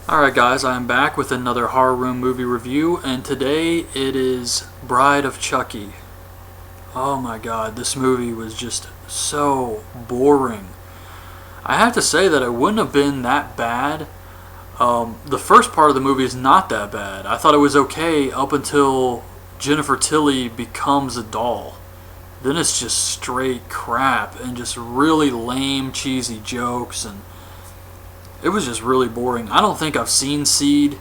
Alright guys, I am back with another horror room movie review, and today it is Bride of Chucky. Oh my god, this movie was just so boring. I have to say that it wouldn't have been that bad. The first part of the movie is not that bad. I thought it was okay up until Jennifer Tilly becomes a doll. Then it's just straight crap and just really lame, cheesy jokes, and it was just really boring. I don't think I've seen Seed,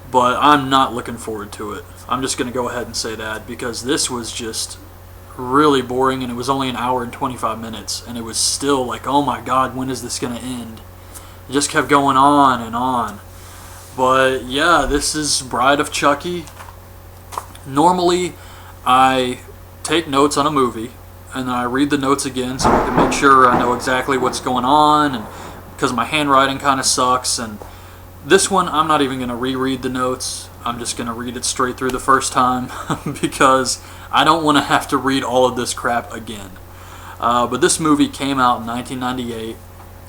but I'm not looking forward to it. I'm just going to go ahead and say that because this was just really boring, and it was only an hour and 25 minutes, and it was still like, oh my god, when is this going to end? It just kept going on and on. But yeah, this is Bride of Chucky. Normally, I take notes on a movie, and then I read the notes again so I can make sure I know exactly what's going on, and because my handwriting kind of sucks. And this one, I'm not even going to reread the notes. I'm just going to read it straight through the first time because I don't want to have to read all of this crap again. But this movie came out in 1998,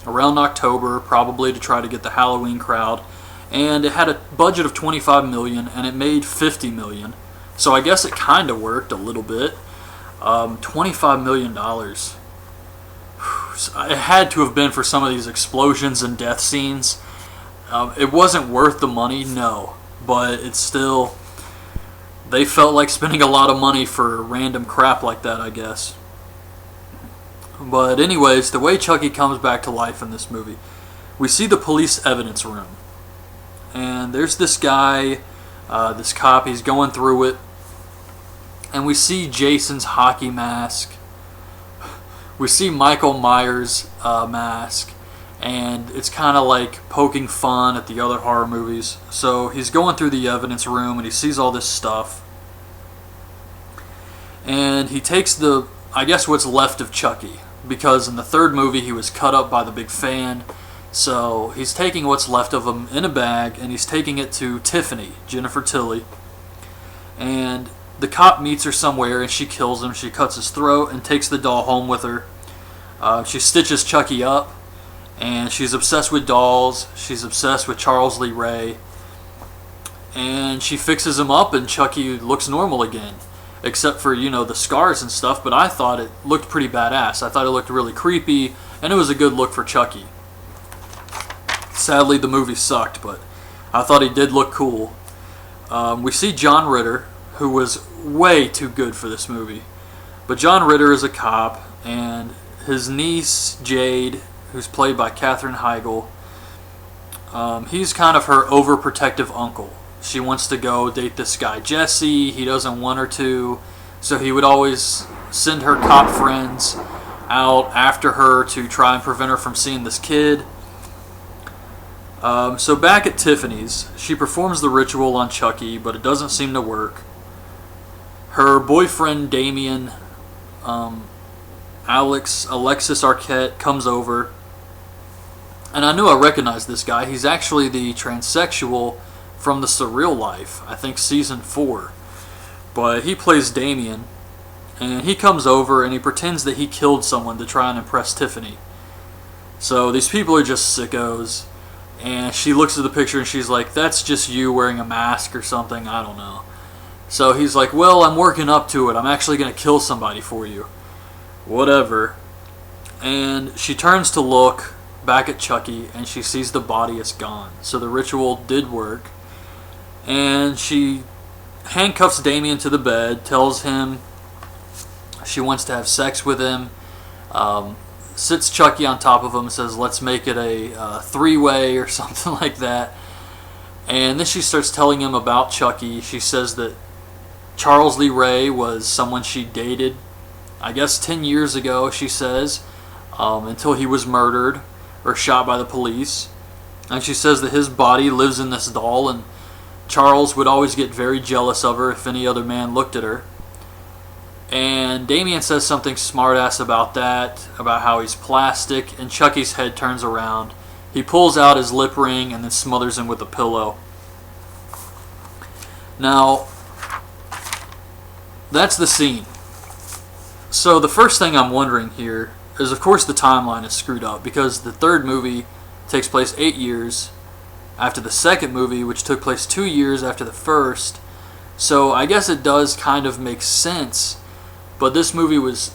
around October, probably to try to get the Halloween crowd. And it had a budget of $25 million, and it made $50 million. So I guess it kind of worked a little bit. $25 million. It had to have been for some of these explosions and death scenes. It wasn't worth the money, no. But it's still... They felt like spending a lot of money for random crap like that, I guess. But anyways, the way Chucky comes back to life in this movie. We see the police evidence room. And there's this guy, this cop, he's going through it. And we see Jason's hockey mask. We see Michael Myers' mask, and it's kind of like poking fun at the other horror movies. So he's going through the evidence room, and he sees all this stuff. And he takes I guess what's left of Chucky, because in the third movie he was cut up by the big fan. So he's taking what's left of him in a bag, and he's taking it to Tiffany, Jennifer Tilly. And the cop meets her somewhere, and she kills him. She cuts his throat and takes the doll home with her. She stitches Chucky up, and she's obsessed with dolls. She's obsessed with Charles Lee Ray. And she fixes him up, and Chucky looks normal again. Except for, the scars and stuff, but I thought it looked pretty badass. I thought it looked really creepy, and it was a good look for Chucky. Sadly, the movie sucked, but I thought he did look cool. We see John Ritter, who was way too good for this movie. But John Ritter is a cop, and his niece, Jade, who's played by Katherine Heigl, he's kind of her overprotective uncle. She wants to go date this guy, Jesse. He doesn't want her to, so he would always send her cop friends out after her to try and prevent her from seeing this kid. So back at Tiffany's, she performs the ritual on Chucky, but it doesn't seem to work. Her boyfriend, Damien, Alexis Arquette, comes over. And I knew I recognized this guy. He's actually the transsexual from The Surreal Life, I think season 4. But he plays Damien. And he comes over and he pretends that he killed someone to try and impress Tiffany. So these people are just sickos. And she looks at the picture and she's like, that's just you wearing a mask or something, I don't know. So he's like, well, I'm working up to it. I'm actually going to kill somebody for you. Whatever. And she turns to look back at Chucky, and she sees the body is gone. So the ritual did work. And she handcuffs Damien to the bed, tells him she wants to have sex with him, sits Chucky on top of him, says, let's make it a three-way or something like that. And then she starts telling him about Chucky. She says that Charles Lee Ray was someone she dated, I guess 10 years ago, she says, until he was murdered or shot by the police. And she says that his body lives in this doll, and Charles would always get very jealous of her if any other man looked at her. And Damien says something smart-ass about that, about how he's plastic, and Chucky's head turns around. He pulls out his lip ring and then smothers him with a pillow. Now, that's the scene. So the first thing I'm wondering here is, of course, the timeline is screwed up because the third movie takes place 8 years after the second movie, which took place 2 years after the first. So I guess it does kind of make sense, but this movie was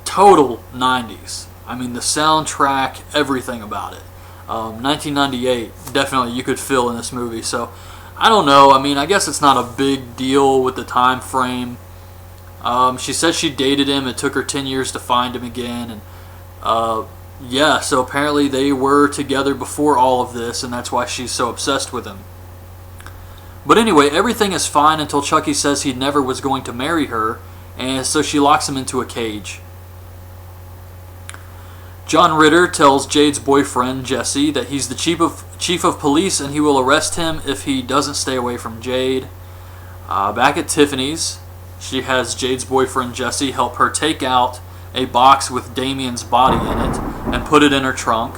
total 90s. I mean, the soundtrack, everything about it. 1998, definitely you could feel in this movie. So I don't know. I mean, I guess it's not a big deal with the time frame. She said she dated him. It took her 10 years to find him again. And yeah, so apparently they were together before all of this, and that's why she's so obsessed with him. But anyway, everything is fine until Chucky says he never was going to marry her, and so she locks him into a cage. John Ritter tells Jade's boyfriend, Jesse, that he's the chief of police and he will arrest him if he doesn't stay away from Jade. Back at Tiffany's, she has Jade's boyfriend, Jesse, help her take out a box with Damien's body in it and put it in her trunk.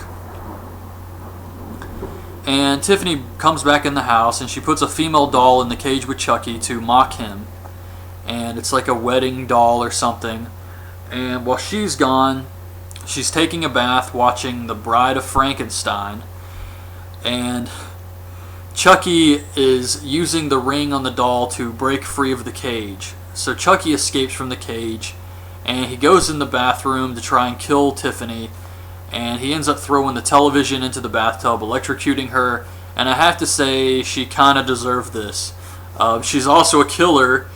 And Tiffany comes back in the house and she puts a female doll in the cage with Chucky to mock him. And it's like a wedding doll or something. And while she's gone, she's taking a bath watching The Bride of Frankenstein. And Chucky is using the ring on the doll to break free of the cage. So Chucky escapes from the cage and he goes in the bathroom to try and kill Tiffany. And he ends up throwing the television into the bathtub, electrocuting her. And I have to say, she kind of deserved this. She's also a killer,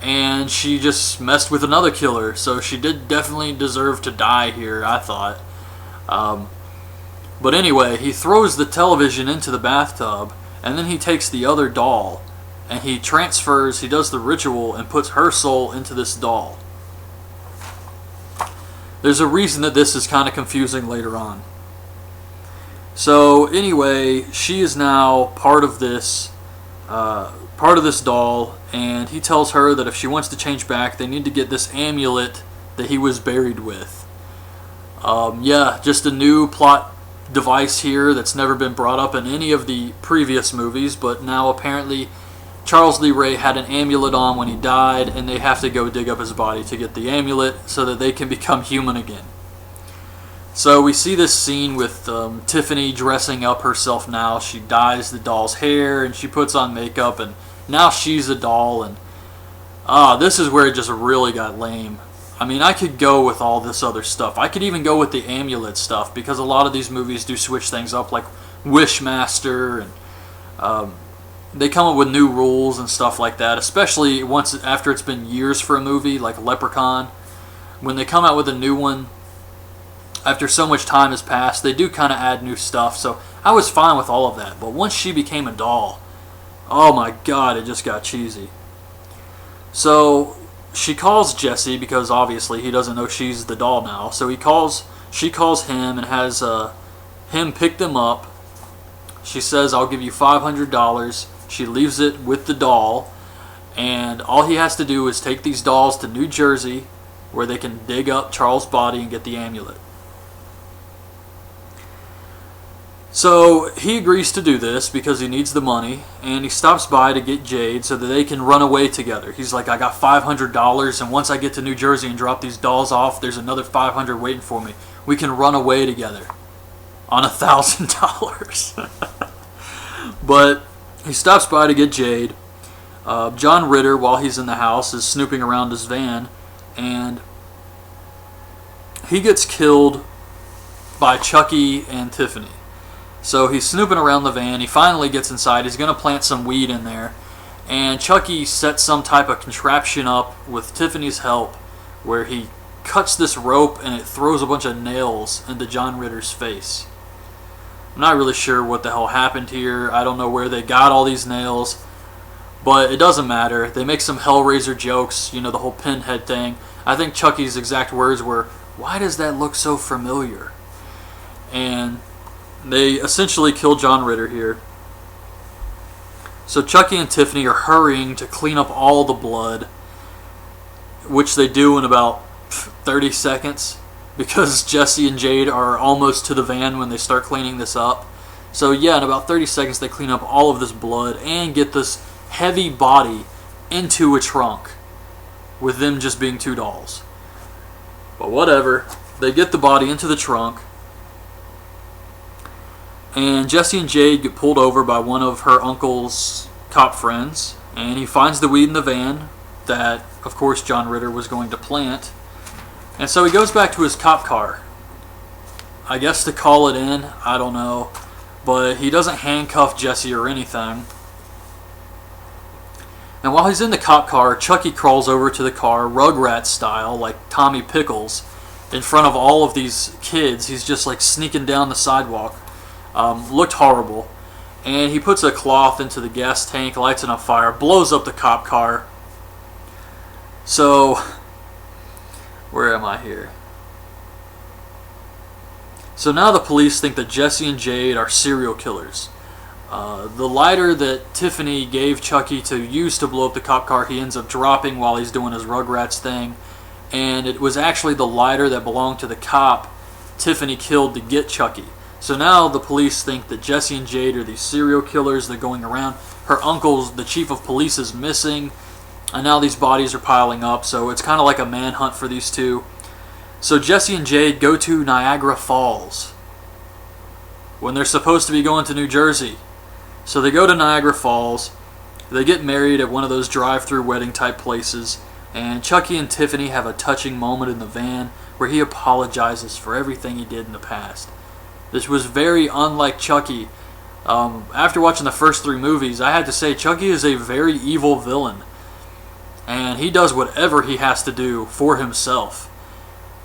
and she just messed with another killer. So she did definitely deserve to die here, I thought. But anyway, he throws the television into the bathtub, and then he takes the other doll, and he does the ritual, and puts her soul into this doll. There's a reason that this is kind of confusing later on. So anyway, she is now part of this doll, and he tells her that if she wants to change back, they need to get this amulet that he was buried with. Yeah, just a new plot device here that's never been brought up in any of the previous movies, but now apparently Charles Lee Ray had an amulet on when he died, and they have to go dig up his body to get the amulet so that they can become human again. So we see this scene with Tiffany dressing up herself now. She dyes the doll's hair, and she puts on makeup, and now she's a doll, and this is where it just really got lame. I mean, I could go with all this other stuff. I could even go with the amulet stuff, because a lot of these movies do switch things up, like Wishmaster, and they come up with new rules and stuff like that, especially after it's been years for a movie, like Leprechaun. When they come out with a new one, after so much time has passed, they do kind of add new stuff, so I was fine with all of that. But once she became a doll, oh my god, it just got cheesy. So she calls Jesse, because obviously he doesn't know she's the doll now, so she calls him and has him pick them up. She says, "I'll give you $500. She leaves it with the doll, and all he has to do is take these dolls to New Jersey, where they can dig up Charles' body and get the amulet. So he agrees to do this because he needs the money, and he stops by to get Jade so that they can run away together. He's like, "I got $500, and once I get to New Jersey and drop these dolls off, there's another $500 waiting for me. We can run away together on $1,000. But he stops by to get Jade. John Ritter, while he's in the house, is snooping around his van, and he gets killed by Chucky and Tiffany. So he's snooping around the van. He finally gets inside. He's going to plant some weed in there. And Chucky sets some type of contraption up with Tiffany's help, where he cuts this rope and it throws a bunch of nails into John Ritter's face. I'm not really sure what the hell happened here. I don't know where they got all these nails, but it doesn't matter. They make some Hellraiser jokes, the whole pinhead thing. I think Chucky's exact words were, "Why does that look so familiar?" And they essentially kill John Ritter here. So Chucky and Tiffany are hurrying to clean up all the blood, which they do in about 30 seconds. Because Jesse and Jade are almost to the van when they start cleaning this up. So yeah, in about 30 seconds they clean up all of this blood and get this heavy body into a trunk, with them just being two dolls. But whatever, they get the body into the trunk, And Jesse and Jade get pulled over by one of her uncle's cop friends, and he finds the weed in the van that, of course, John Ritter was going to plant. And so he goes back to his cop car, I guess to call it in, I don't know, but he doesn't handcuff Jesse or anything. And while he's in the cop car, Chucky crawls over to the car, Rugrats style, like Tommy Pickles, in front of all of these kids. He's just like sneaking down the sidewalk. Looked horrible. And he puts a cloth into the gas tank, lights it on fire, blows up the cop car. So, where am I here? So now the police think that Jesse and Jade are serial killers. The lighter that Tiffany gave Chucky to use to blow up the cop car, he ends up dropping while he's doing his Rugrats thing. And it was actually the lighter that belonged to the cop Tiffany killed to get Chucky. So now the police think that Jesse and Jade are these serial killers. They're going around. Her uncle's, the chief of police, is missing. And now these bodies are piling up. So it's kind of like a manhunt for these two. So Jesse and Jade go to Niagara Falls when they're supposed to be going to New Jersey. So they go to Niagara Falls. They get married at one of those drive-through wedding type places. And Chucky and Tiffany have a touching moment in the van where he apologizes for everything he did in the past. This was very unlike Chucky. After watching the first 3 movies, I had to say Chucky is a very evil villain. And he does whatever he has to do for himself.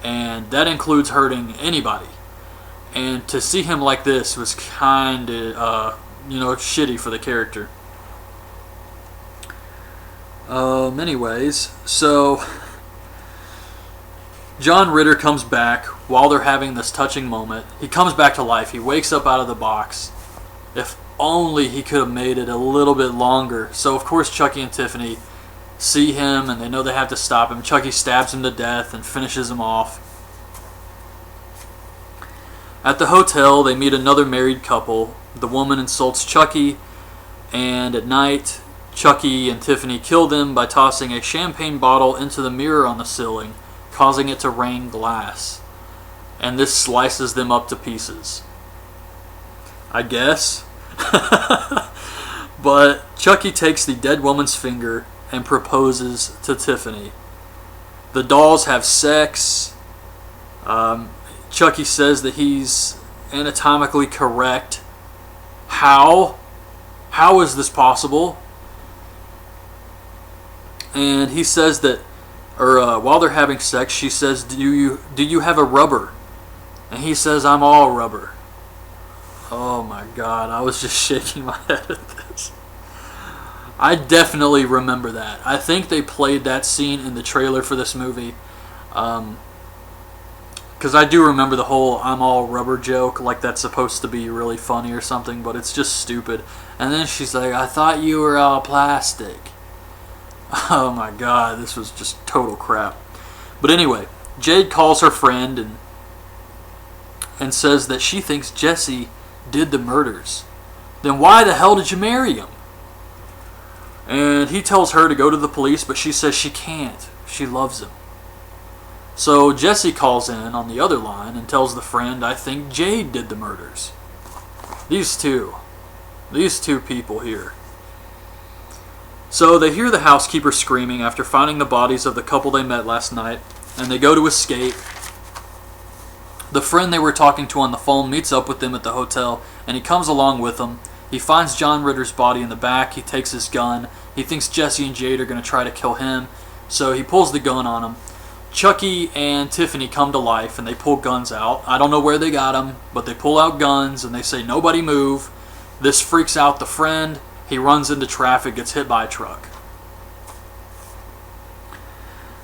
And that includes hurting anybody. And to see him like this was kind of, shitty for the character. Anyways, so John Ritter comes back while they're having this touching moment. He comes back to life. He wakes up out of the box. If only he could have made it a little bit longer. So, of course, Chucky and Tiffany see him and they know they have to stop him. Chucky stabs him to death and finishes him off. At the hotel, they meet another married couple. The woman insults Chucky, and at night, Chucky and Tiffany kill them by tossing a champagne bottle into the mirror on the ceiling, causing it to rain glass. And this slices them up to pieces. I guess. But Chucky takes the dead woman's finger and proposes to Tiffany. The dolls have sex. Chucky says that he's anatomically correct. How? How is this possible? And he says that, while they're having sex, she says, do you have a rubber? And he says, I'm all rubber. Oh my God, I was just shaking my head at this. I definitely remember that. I think they played that scene in the trailer for this movie. Because I do remember the whole I'm all rubber joke, like that's supposed to be really funny or something, but it's just stupid. And then she's like, I thought you were all plastic. Oh my God, this was just total crap. But anyway, Jade calls her friend and says that she thinks Jesse did the murders. Then why the hell did you marry him? And he tells her to go to the police, but she says she can't. She loves him. So Jesse calls in on the other line and tells the friend, I think Jade did the murders. These two people here. So they hear the housekeeper screaming after finding the bodies of the couple they met last night, and they go to escape. The friend they were talking to on the phone meets up with them at the hotel, and he comes along with them. He finds John Ritter's body in the back. He takes his gun. He thinks Jesse and Jade are going to try to kill him, so he pulls the gun on him. Chucky and Tiffany come to life, and they pull guns out. I don't know where they got them, but they pull out guns, and they say, nobody move. This freaks out the friend. He runs into traffic, gets hit by a truck.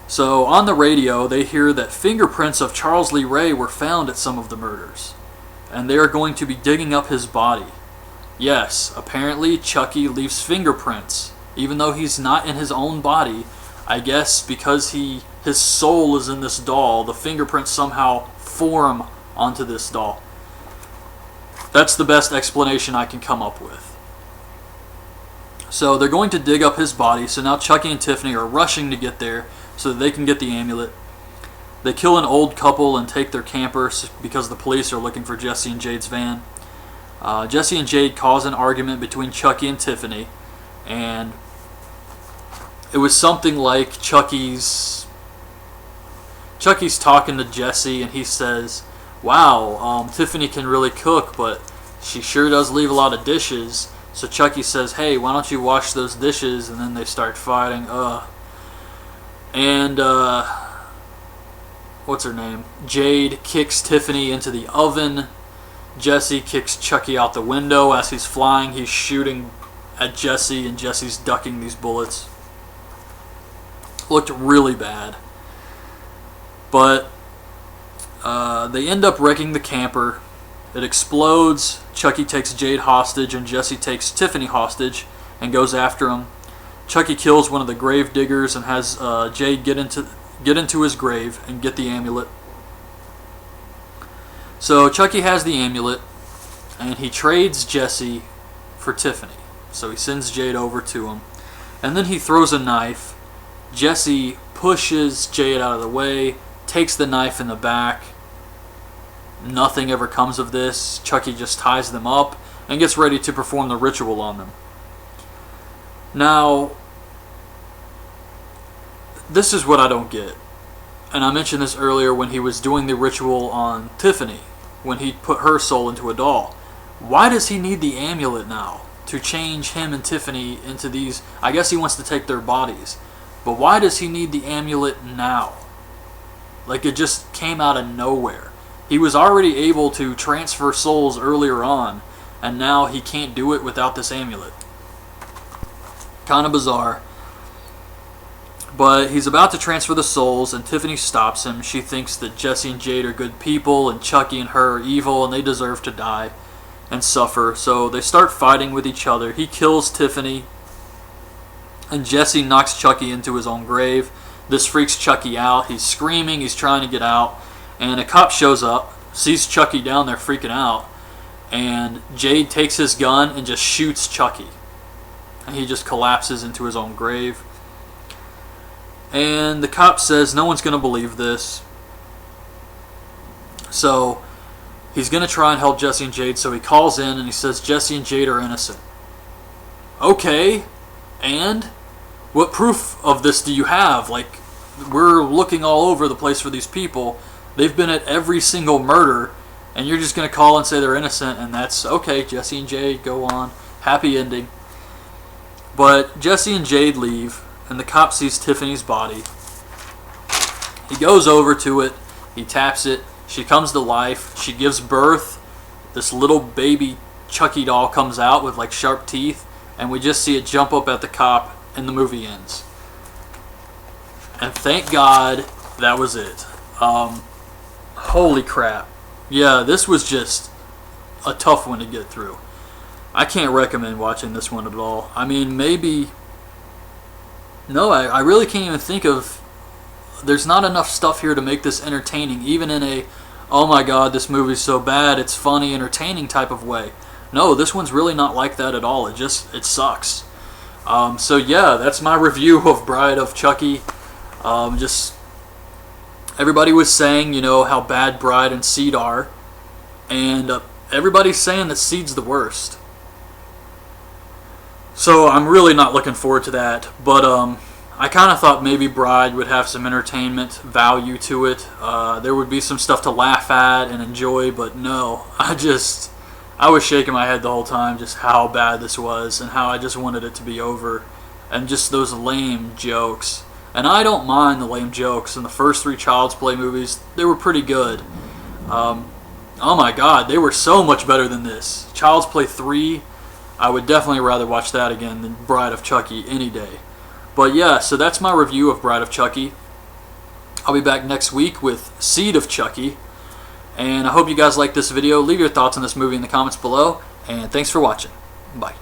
So on the radio, they hear that fingerprints of Charles Lee Ray were found at some of the murders, and they are going to be digging up his body. Yes, apparently Chucky leaves fingerprints, even though he's not in his own body. I guess because his soul is in this doll, the fingerprints somehow form onto this doll. That's the best explanation I can come up with. So they're going to dig up his body, so now Chucky and Tiffany are rushing to get there so that they can get the amulet. They kill an old couple and take their camper because the police are looking for Jesse and Jade's van. Jesse and Jade cause an argument between Chucky and Tiffany, and it was something like Chucky's talking to Jesse, and he says, wow, Tiffany can really cook, but she sure does leave a lot of dishes. So Chucky says, hey, why don't you wash those dishes? And then they start fighting. And what's her name? Jade kicks Tiffany into the oven. Jesse kicks Chucky out the window. As he's flying, he's shooting at Jesse, and Jesse's ducking these bullets. Looked really bad. But they end up wrecking the camper. It explodes. Chucky takes Jade hostage, and Jesse takes Tiffany hostage and goes after him. Chucky kills one of the grave diggers and has Jade get into his grave and get the amulet. So Chucky has the amulet, and he trades Jesse for Tiffany. So he sends Jade over to him, and then he throws a knife. Jesse pushes Jade out of the way, takes the knife in the back. Nothing ever comes of this. Chucky just ties them up and gets ready to perform the ritual on them. Now, this is what I don't get. And I mentioned this earlier when he was doing the ritual on Tiffany, when he put her soul into a doll. Why does he need the amulet now to change him and Tiffany into these? I guess he wants to take their bodies. But why does he need the amulet now? Like, it just came out of nowhere. He was already able to transfer souls earlier on, and now he can't do it without this amulet. Kind of bizarre. But he's about to transfer the souls, and Tiffany stops him. She thinks that Jesse and Jade are good people, and Chucky and her are evil, and they deserve to die and suffer. So they start fighting with each other. He kills Tiffany, and Jesse knocks Chucky into his own grave. This freaks Chucky out. He's screaming. He's trying to get out. And a cop shows up, sees Chucky down there freaking out, and Jade takes his gun and just shoots Chucky. And he just collapses into his own grave. And the cop says no one's going to believe this. So he's going to try and help Jesse and Jade, so he calls in and he says Jesse and Jade are innocent. Okay, and what proof of this do you have? Like, we're looking all over the place for these people. They've been at every single murder, and you're just going to call and say they're innocent, and that's okay. Jesse and Jade, go on. Happy ending. But Jesse and Jade leave, and the cop sees Tiffany's body. He goes over to it. He taps it. She comes to life. She gives birth. This little baby Chucky doll comes out with like sharp teeth, and we just see it jump up at the cop, and the movie ends. And thank God that was it. Holy crap. Yeah, this was just a tough one to get through. I can't recommend watching this one at all. I mean, maybe... No, I really can't even think of... There's not enough stuff here to make this entertaining, even in a, oh my god, this movie's so bad, it's funny, entertaining type of way. No, this one's really not like that at all. It sucks. So yeah, that's my review of Bride of Chucky. Everybody was saying, how bad Bride and Seed are, and everybody's saying that Seed's the worst. So I'm really not looking forward to that, but I kind of thought maybe Bride would have some entertainment value to it. There would be some stuff to laugh at and enjoy, but no, I was shaking my head the whole time just how bad this was and how I just wanted it to be over, and just those lame jokes. And I don't mind the lame jokes. In the first 3 Child's Play movies, they were pretty good. Oh my god, they were so much better than this. Child's Play 3, I would definitely rather watch that again than Bride of Chucky any day. But yeah, so that's my review of Bride of Chucky. I'll be back next week with Seed of Chucky. And I hope you guys like this video. Leave your thoughts on this movie in the comments below. And thanks for watching. Bye.